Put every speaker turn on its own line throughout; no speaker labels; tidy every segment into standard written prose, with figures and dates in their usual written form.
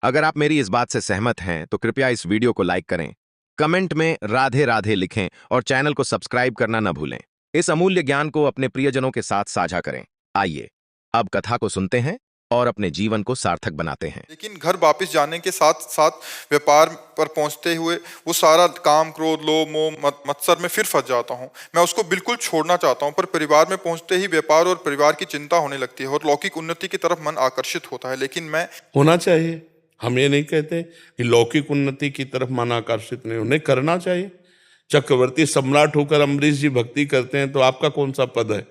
अगर आप मेरी इस बात से सहमत हैं तो कृपया इस वीडियो को लाइक करें, कमेंट में राधे राधे लिखें और चैनल को सब्सक्राइब करना न भूलें। इस अमूल्य ज्ञान को अपने प्रियजनों के साथ साझा करें। आइए अब कथा को सुनते हैं और अपने जीवन को सार्थक बनाते हैं।
लेकिन घर वापस जाने के साथ साथ व्यापार पर पहुंचते हुए वो सारा काम, क्रोध, लोभ, मोह, मत्सर में फिर फंस जाता हूं। मैं उसको बिल्कुल छोड़ना चाहता हूं, पर परिवार में पहुंचते ही व्यापार और परिवार की चिंता होने लगती है और लौकिक उन्नति की तरफ मन आकर्षित होता है। लेकिन मैं
होना चाहिए। हम ये नहीं कहते कि लौकिक उन्नति की तरफ मन आकर्षित नहीं, उन्हें करना चाहिए। चक्रवर्ती सम्राट होकर अम्बरीश जी भक्ति करते हैं तो आपका कौन सा पद है?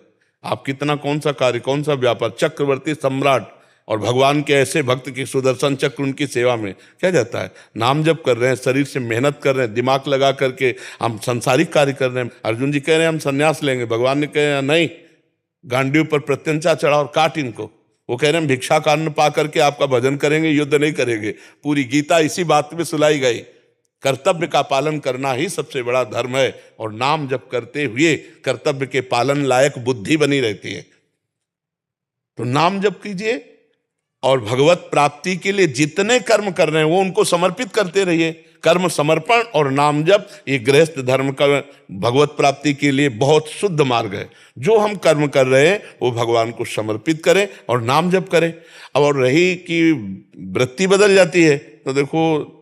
आप कितना, कौन सा कार्य, कौन सा व्यापार? चक्रवर्ती सम्राट और भगवान के ऐसे भक्त की सुदर्शन चक्र उनकी सेवा में क्या जाता है? नाम जप कर रहे हैं, शरीर से मेहनत कर रहे हैं, दिमाग लगा करके हम संसारिक कार्य कर रहे हैं। अर्जुन जी कह रहे हैं हम संन्यास लेंगे, भगवान ने कहे नहीं, गांडीव पर प्रत्यंचा चढ़ा और काट इनको। वो कह रहे हैं भिक्षा का अन्न पा करके आपका भजन करेंगे, युद्ध नहीं करेंगे। पूरी गीता इसी बात में सुलाई गई। कर्तव्य का पालन करना ही सबसे बड़ा धर्म है और नाम जप करते हुए कर्तव्य के पालन लायक बुद्धि बनी रहती है। तो नाम जप कीजिए और भगवत प्राप्ति के लिए जितने कर्म कर रहे हैं वो उनको समर्पित करते रहिए। कर्म समर्पण और नाम जप ये गृहस्थ धर्म का भगवत प्राप्ति के लिए बहुत शुद्ध मार्ग है। जो हम कर्म कर रहे हैं वो भगवान को समर्पित करें और नाम जप करें। अब और रही कि वृत्ति बदल जाती है तो देखो,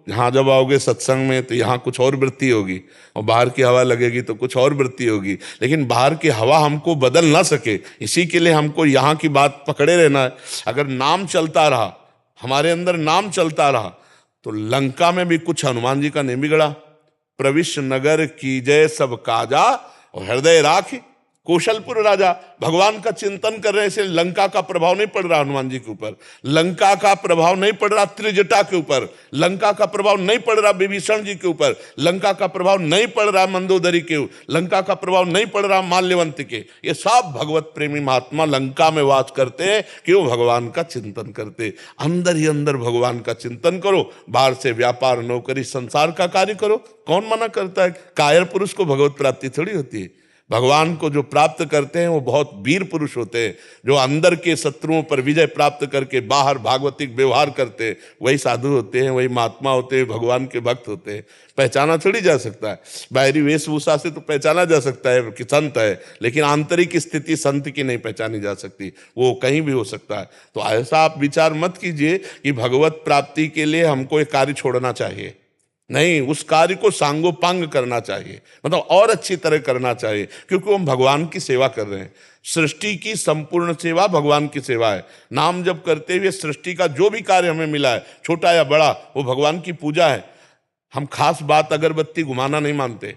यहाँ जब आओगे सत्संग में तो यहाँ कुछ और वृत्ति होगी और बाहर की हवा लगेगी तो कुछ और वृत्ति होगी। लेकिन बाहर की हवा हमको बदल ना सके, इसी के लिए हमको यहाँ की बात पकड़े रहना है। अगर नाम चलता रहा, हमारे अंदर नाम चलता रहा, तो लंका में भी कुछ हनुमान जी का नहीं बिगड़ा। प्रविश नगर की जय सब काजा और हृदय राख कौशलपुर राजा। भगवान का चिंतन कर रहे हैं, इसलिए लंका का प्रभाव नहीं पड़ रहा हनुमान जी के ऊपर, लंका का प्रभाव नहीं पड़ रहा त्रिजटा के ऊपर, लंका का प्रभाव नहीं पड़ रहा विभीषण जी के ऊपर, लंका का प्रभाव नहीं पड़ रहा मंदोदरी के ऊपर, लंका का प्रभाव नहीं पड़ रहा माल्यवंत के। ये सब भगवत प्रेमी महात्मा लंका में वास करते हैं कि वो भगवान का चिंतन करते। अंदर ही अंदर भगवान का चिंतन करो, बाहर से व्यापार, नौकरी, संसार का कार्य करो। कौन मना करता है? कायर पुरुष को भगवत प्राप्ति थोड़ी होती है। भगवान को जो प्राप्त करते हैं वो बहुत वीर पुरुष होते हैं, जो अंदर के शत्रुओं पर विजय प्राप्त करके बाहर भागवतिक व्यवहार करते हैं, वही साधु होते हैं, वही महात्मा होते हैं, भगवान के भक्त होते हैं। पहचाना थोड़ी जा सकता है। बाहरी वेशभूषा से तो पहचाना जा सकता है कि संत है, लेकिन आंतरिक स्थिति संत की नहीं पहचानी जा सकती, वो कहीं भी हो सकता है। तो ऐसा आप विचार मत कीजिए कि भगवत प्राप्ति के लिए हमको एक कार्य छोड़ना चाहिए। नहीं, उस कार्य को सांगोपांग करना चाहिए, मतलब और अच्छी तरह करना चाहिए, क्योंकि हम भगवान की सेवा कर रहे हैं। सृष्टि की संपूर्ण सेवा भगवान की सेवा है। नाम जप करते हुए सृष्टि का जो भी कार्य हमें मिला है, छोटा या बड़ा, वो भगवान की पूजा है। हम खास बात अगरबत्ती घुमाना नहीं मानते,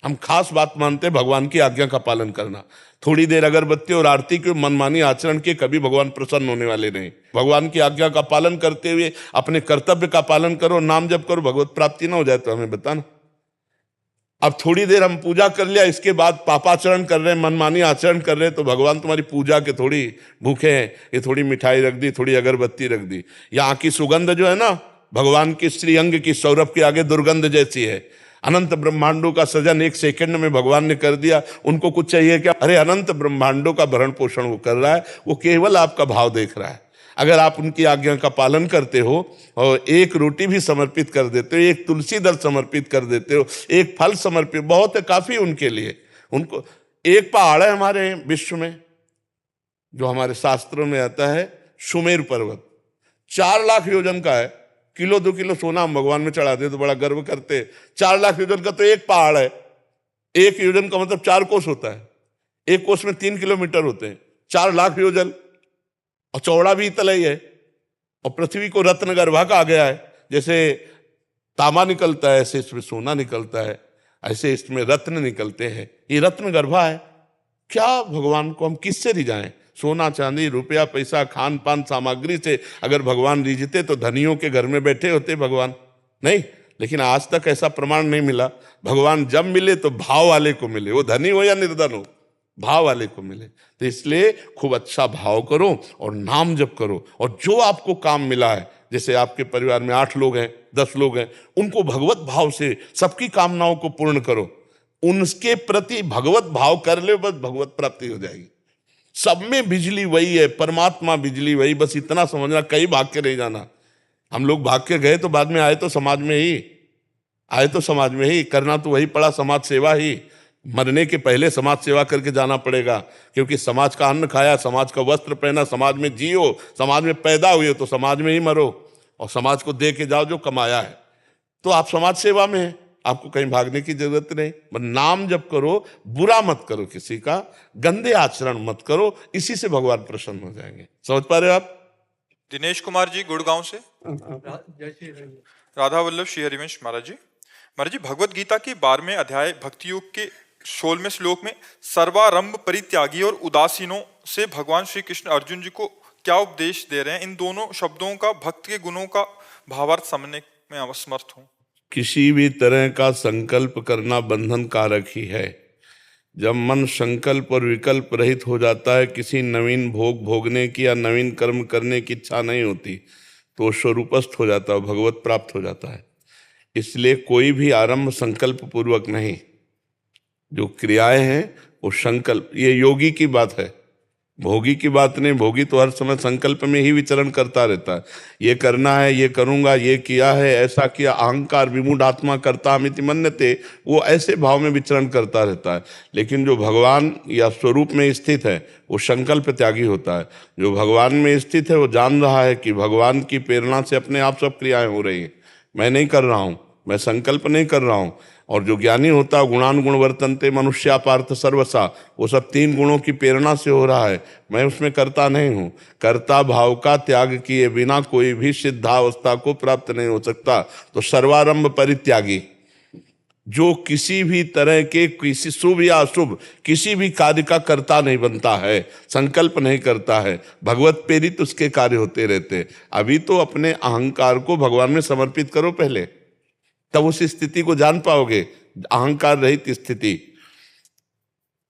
हम खास बात मानते भगवान की आज्ञा का पालन करना। थोड़ी देर अगरबत्ती और आरती के मनमानी आचरण के कभी भगवान प्रसन्न होने वाले नहीं। भगवान की आज्ञा का पालन करते हुए अपने कर्तव्य का पालन करो, नाम जप करो, भगवत प्राप्ति ना हो जाए तो हमें बताना। अब थोड़ी देर हम पूजा कर लिया, इसके बाद पापाचरण कर रहे हैं, मनमानी आचरण कर रहे हैं, तो भगवान तुम्हारी पूजा के थोड़ी भूखे हैं। ये थोड़ी मिठाई रख दी, थोड़ी अगरबत्ती रख दी, यहाँ की सुगंध जो है ना, भगवान की श्रीअंग की सौरभ के आगे दुर्गंध जैसी है। अनंत ब्रह्मांडों का सृजन एक सेकंड में भगवान ने कर दिया। उनको कुछ चाहिए क्या? अरे अनंत ब्रह्मांडों का भरण पोषण वो कर रहा है, वो केवल आपका भाव देख रहा है। अगर आप उनकी आज्ञा का पालन करते हो और एक रोटी भी समर्पित कर देते हो, एक तुलसी दल समर्पित कर देते हो, एक फल समर्पित, बहुत है, काफी उनके लिए। उनको एक पहाड़ है हमारे विश्व में जो हमारे शास्त्रों में आता है, सुमेरु पर्वत, 4 लाख योजन का है। किलो 2 किलो सोना हम भगवान में चढ़ा दे तो बड़ा गर्व करते। 4 लाख योजन का तो एक पहाड़ है। 1 योजन का मतलब 4 कोस होता है, 1 कोस में 3 किलोमीटर होते हैं, 4 लाख योजन, और चौड़ा भी इतना ही है। और पृथ्वी को रत्न गर्भा कहा गया है। जैसे तांबा निकलता है ऐसे इसमें सोना निकलता है, ऐसे इसमें रत्न निकलते हैं, ये रत्न गर्भा है। क्या भगवान को हम किससे रिझाएं? सोना चांदी रुपया पैसा खान पान सामग्री से अगर भगवान रिझते तो धनियों के घर में बैठे होते भगवान, नहीं। लेकिन आज तक ऐसा प्रमाण नहीं मिला। भगवान जब मिले तो भाव वाले को मिले, वो धनी हो या निर्धन हो, भाव वाले को मिले। तो इसलिए खूब अच्छा भाव करो और नाम जप करो, और जो आपको काम मिला है, जैसे आपके परिवार में 8 लोग हैं, 10 लोग हैं, उनको भगवत भाव से सबकी कामनाओं को पूर्ण करो। उनके प्रति भगवत भाव कर ले, बस भगवत प्राप्ति हो जाएगी। सब में बिजली वही है, परमात्मा बिजली वही, बस इतना समझना, कहीं भाग के नहीं जाना हम लोग भाग के गए तो बाद में आए तो समाज में ही, आए तो समाज में ही, करना तो वही पड़ा, समाज सेवा ही। मरने के पहले समाज सेवा करके जाना पड़ेगा, क्योंकि समाज का अन्न खाया, समाज का वस्त्र पहना, समाज में जियो, समाज में पैदा हुए तो समाज में ही मरो और समाज को दे के जाओ जो कमाया है। तो आप समाज सेवा में हैं, आपको कहीं भागने की जरूरत नहीं। बस नाम जप करो, बुरा मत करो किसी का, गंदे आचरण मत करो, इसी से भगवान प्रसन्न हो जाएंगे। समझ पा रहे हो आप?
दिनेश कुमार जी गुड़गांव से। राधा वल्लभ श्री हरिवंश महाराज जी। महाराज जी, भगवत गीता की 12वें अध्याय भक्ति योग के 16वें श्लोक में सर्वारंभ परित्यागी और उदासीनों से भगवान श्री कृष्ण अर्जुन जी को क्या उपदेश दे रहे हैं? इन दोनों शब्दों का भक्त के गुणों का भावार्थ समझने में असमर्थ हूं।
किसी भी तरह का संकल्प करना बंधन कारक ही है। जब मन संकल्प और विकल्प रहित हो जाता है, किसी नवीन भोग भोगने की या नवीन कर्म करने की इच्छा नहीं होती, तो वो स्वरूपस्थ हो जाता है, भगवत प्राप्त हो जाता है। इसलिए कोई भी आरंभ संकल्प पूर्वक नहीं, जो क्रियाएं हैं वो संकल्प, ये योगी की बात है, भोगी की बात नहीं। भोगी तो हर समय संकल्प में ही विचरण करता रहता है, ये करना है, ये करूंगा, ये किया है, ऐसा किया, अहंकार विमूढ़ आत्मा करता हमिति मन्यते, वो ऐसे भाव में विचरण करता रहता है। लेकिन जो भगवान या स्वरूप में स्थित है वो संकल्प त्यागी होता है। जो भगवान में स्थित है वो जान रहा है कि भगवान की प्रेरणा से अपने आप सब क्रियाएं हो रही हैं, मैं नहीं कर रहा हूँ, मैं संकल्प नहीं कर रहा हूँ। और जो ज्ञानी होता है, गुणान गुण वर्तन्ते मनुष्या पार्थ सर्वसा, वो सब 3 गुणों की प्रेरणा से हो रहा है, मैं उसमें करता नहीं हूँ। कर्ता भाव का त्याग किए बिना कोई भी सिद्धावस्था को प्राप्त नहीं हो सकता। तो सर्वारंभ परित्यागी, जो किसी भी तरह के, किसी शुभ या अशुभ किसी भी कार्य का कर्ता नहीं बनता है, संकल्प नहीं करता है, भगवत प्रेरित उसके कार्य होते रहते। अभी तो अपने अहंकार को भगवान में समर्पित करो पहले, तब उस स्थिति को जान पाओगे, अहंकार रहित स्थिति।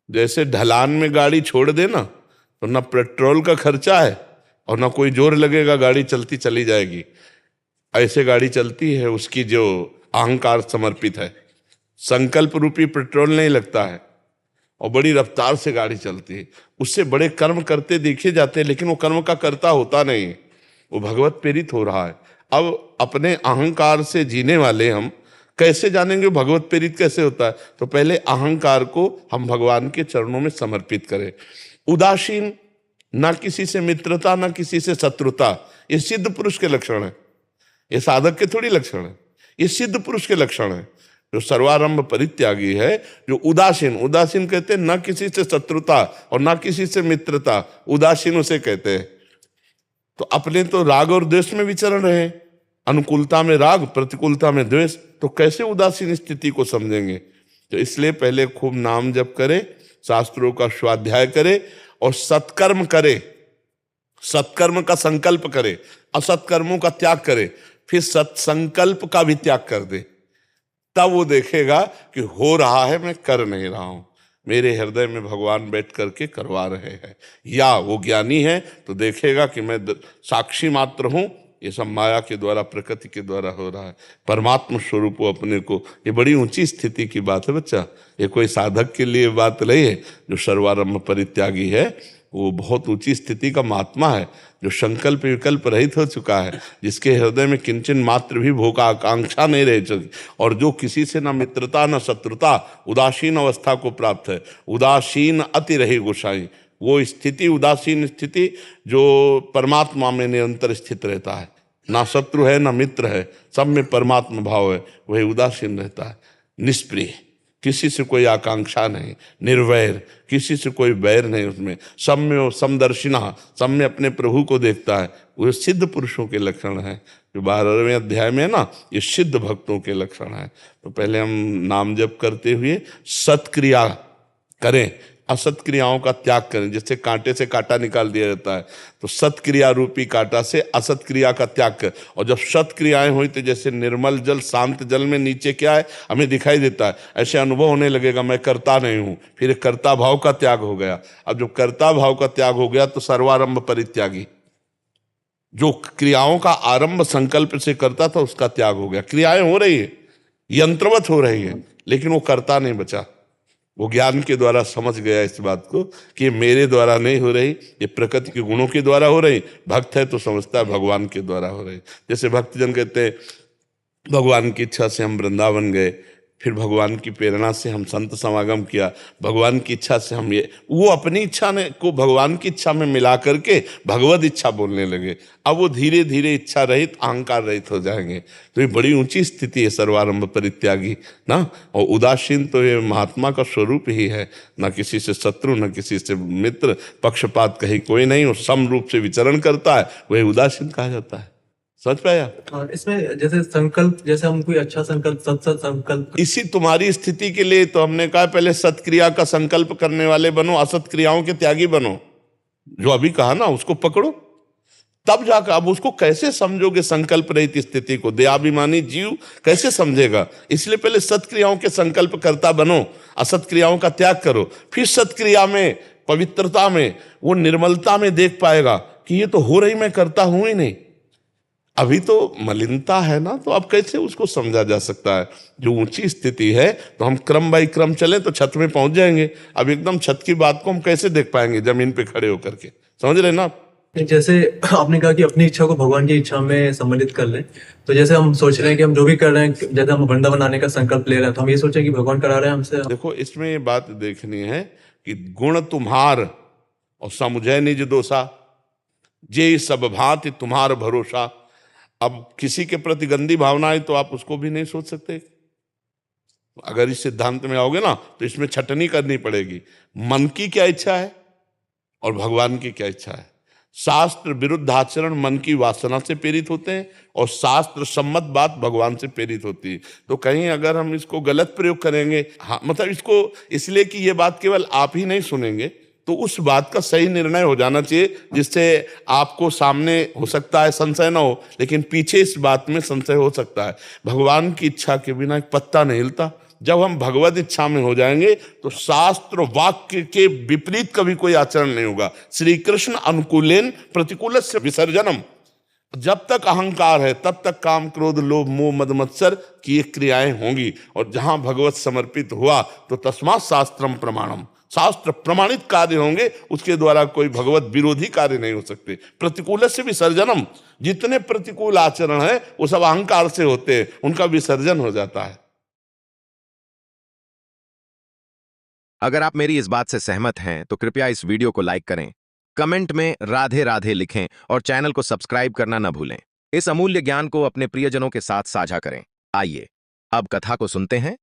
जैसे ढलान में गाड़ी छोड़ देना तो ना पेट्रोल का खर्चा है और ना कोई जोर लगेगा, गाड़ी चलती चली जाएगी। ऐसे गाड़ी चलती है उसकी जो अहंकार समर्पित है, संकल्प रूपी पेट्रोल नहीं लगता है और बड़ी रफ्तार से गाड़ी चलती है। उससे बड़े कर्म करते देखे जाते हैं, लेकिन वो कर्म का कर्ता होता नहीं है, वो भगवत प्रेरित हो रहा है। अब अपने अहंकार से जीने वाले हम कैसे जानेंगे भगवत प्रेरित कैसे होता है? तो पहले अहंकार को हम भगवान के चरणों में समर्पित करें। उदासीन, ना किसी से मित्रता ना किसी से शत्रुता, ये सिद्ध पुरुष के लक्षण है, ये साधक के थोड़ी लक्षण है, ये सिद्ध पुरुष के लक्षण है। जो सर्वारंभ परित्यागी है, जो उदासीन, उदासीन कहते हैं ना किसी से शत्रुता और ना किसी से मित्रता, उदासीन उसे कहते हैं। तो अपने तो राग और द्वेष में विचरण रहे, अनुकूलता में राग, प्रतिकूलता में द्वेष, तो कैसे उदासीन स्थिति को समझेंगे? तो इसलिए पहले खूब नाम जप करे, शास्त्रों का स्वाध्याय करे और सत्कर्म करे, सत्कर्म का संकल्प करे, असत्कर्मों का त्याग करे, फिर सत्संकल्प का भी त्याग कर दे। तब वो देखेगा कि हो रहा है, मैं कर नहीं रहा हूं, मेरे हृदय में भगवान बैठ करके करवा रहे हैं। या वो ज्ञानी है तो देखेगा कि मैं साक्षी मात्र हूं, ये सब माया के द्वारा, प्रकृति के द्वारा हो रहा है, परमात्मा स्वरूप हो अपने को। ये बड़ी ऊंची स्थिति की बात है बच्चा, ये कोई साधक के लिए बात नहीं है। जो सर्वारंभ परित्यागी है वो बहुत ऊंची स्थिति का महात्मा है, जो संकल्प विकल्प रहित हो चुका है, जिसके हृदय में किंचन मात्र भी भोग आकांक्षा नहीं रह चुकी, और जो किसी से न मित्रता न शत्रुता, उदासीन अवस्था को प्राप्त है। उदासीन अति रही गोसाई, वो स्थिति, उदासीन स्थिति जो परमात्मा में निरंतर स्थित रहता है, ना शत्रु है ना मित्र है, सब में परमात्मा भाव है, वही उदासीन रहता है। निष्प्रिय, किसी से कोई आकांक्षा नहीं, निर्वैर, किसी से कोई बैर नहीं उसमें, सब में वो समदर्शिना, सब में अपने प्रभु को देखता है। वो सिद्ध पुरुषों के लक्षण है, जो 12वें अध्याय में है ना, ये सिद्ध भक्तों के लक्षण है। तो पहले हम नाम जप करते हुए सत्क्रिया करें, असत क्रियाओं का त्याग करें। जैसे कांटे से कांटा निकाल दिया जाता है, तो सत्क्रिया रूपी कांटा से असत क्रिया का त्याग कर। और जब सत क्रियाएं हुई तो जैसे निर्मल जल, शांत जल में नीचे क्या है हमें दिखाई देता है, ऐसे अनुभव होने लगेगा मैं करता नहीं हूं, फिर कर्ता भाव का त्याग हो गया। अब जब कर्ता भाव का त्याग हो गया तो सर्वारंभ परित्यागी, जो क्रियाओं का आरंभ संकल्प से करता था उसका त्याग हो गया। क्रियाएं हो रही है, यंत्रवत हो रही है, लेकिन वो कर्ता नहीं बचा, वो ज्ञान के द्वारा समझ गया इस बात को कि ये मेरे द्वारा नहीं हो रही, ये प्रकृति के गुणों के द्वारा हो रही। भक्त है तो समझता है भगवान के द्वारा हो रही। जैसे भक्तजन कहते हैं भगवान की इच्छा से हम वृंदावन गए, फिर भगवान की प्रेरणा से हम संत समागम किया, भगवान की इच्छा से हम ये, वो अपनी इच्छा ने को भगवान की इच्छा में मिला करके भगवत इच्छा बोलने लगे। अब वो धीरे धीरे इच्छा रहित अहंकार रहित हो जाएंगे। तो ये बड़ी ऊंची स्थिति है सर्वारंभ परित्यागी ना। और उदासीन तो ये महात्मा का स्वरूप ही है, ना किसी से शत्रु न किसी से मित्र, पक्षपात कहीं कोई नहीं, वो सम रूप से विचरण करता है, वही उदासीन कहा जाता है। समझ पाया?
इसमें जैसे संकल्प, जैसे हम कोई अच्छा संकल्प, सत संकल्प,
इसी तुम्हारी स्थिति के लिए तो हमने कहा पहले सत्क्रिया का संकल्प करने वाले बनो, असत क्रियाओं के त्यागी बनो। जो अभी कहा ना उसको पकड़ो, तब जाकर अब उसको कैसे समझोगे संकल्प रहित स्थिति को? दयाभिमानी जीव कैसे समझेगा? इसलिए पहले सत्क्रियाओं के संकल्प करता बनो, असत क्रियाओं का त्याग करो, फिर सत्क्रिया में, पवित्रता में, वो निर्मलता में देख पाएगा कि ये तो हो रही, मैं करता हूं ही नहीं। अभी तो मलिनता है ना, तो अब कैसे उसको समझा जा सकता है? जो ऊंची स्थिति है तो हम क्रम बाई क्रम चलें तो छत में पहुंच जाएंगे। अब एकदम छत की बात को हम कैसे देख पाएंगे जमीन पे खड़े होकर के? समझ रहे ना?
जैसे आपने कहा कि अपनी इच्छा को भगवान की इच्छा में सम्मिलित कर लें, तो जैसे हम सोच रहे हैं कि हम जो भी कर रहे हैं, जैसे हम वृंदावन आने का संकल्प ले रहे हैं, तो हम ये सोचें कि भगवान करा रहे हैं हमसे।
देखो, इसमें ये बात देखनी है कि गुण तुम्हार और समुझय निज दोषा, जे सब भांति तुम्हार भरोसा। अब किसी के प्रति गंदी भावना है तो आप उसको भी नहीं सोच सकते। अगर इस सिद्धांत में आओगे ना तो इसमें छटनी करनी पड़ेगी। मन की क्या इच्छा है और भगवान की क्या इच्छा है। शास्त्र विरुद्ध आचरण मन की वासना से प्रेरित होते हैं और शास्त्र सम्मत बात भगवान से प्रेरित होती है। तो कहीं अगर हम इसको गलत प्रयोग करेंगे, हाँ मतलब इसको इसलिए कि ये बात केवल आप ही नहीं सुनेंगे, तो उस बात का सही निर्णय हो जाना चाहिए जिससे आपको सामने हो सकता है संशय ना हो, लेकिन पीछे इस बात में संशय हो सकता है। भगवान की इच्छा के बिना एक पत्ता नहीं हिलता। जब हम भगवत इच्छा में हो जाएंगे तो शास्त्र वाक्य के विपरीत कभी कोई आचरण नहीं होगा। श्री कृष्ण अनुकूलेन प्रतिकूलस्य विसर्जनम। जब तक अहंकार है तब तक काम क्रोध लोभ मोह मद मत्सर की ये क्रियाएं होंगी। और जहां भगवत समर्पित हुआ तो तस्मात् शास्त्रम प्रमाणम, शास्त्र प्रमाणित कार्य होंगे, उसके द्वारा कोई भगवत विरोधी कार्य नहीं हो सकते। प्रतिकूल से विसर्जनम, जितने प्रतिकूल आचरण है वो सब अहंकार से होते हैं, उनका विसर्जन हो जाता है।
अगर आप मेरी इस बात से सहमत हैं तो कृपया इस वीडियो को लाइक करें, कमेंट में राधे राधे लिखें और चैनल को सब्सक्राइब करना न भूलें। इस अमूल्य ज्ञान को अपने प्रियजनों के साथ साझा करें। आइए अब कथा को सुनते हैं।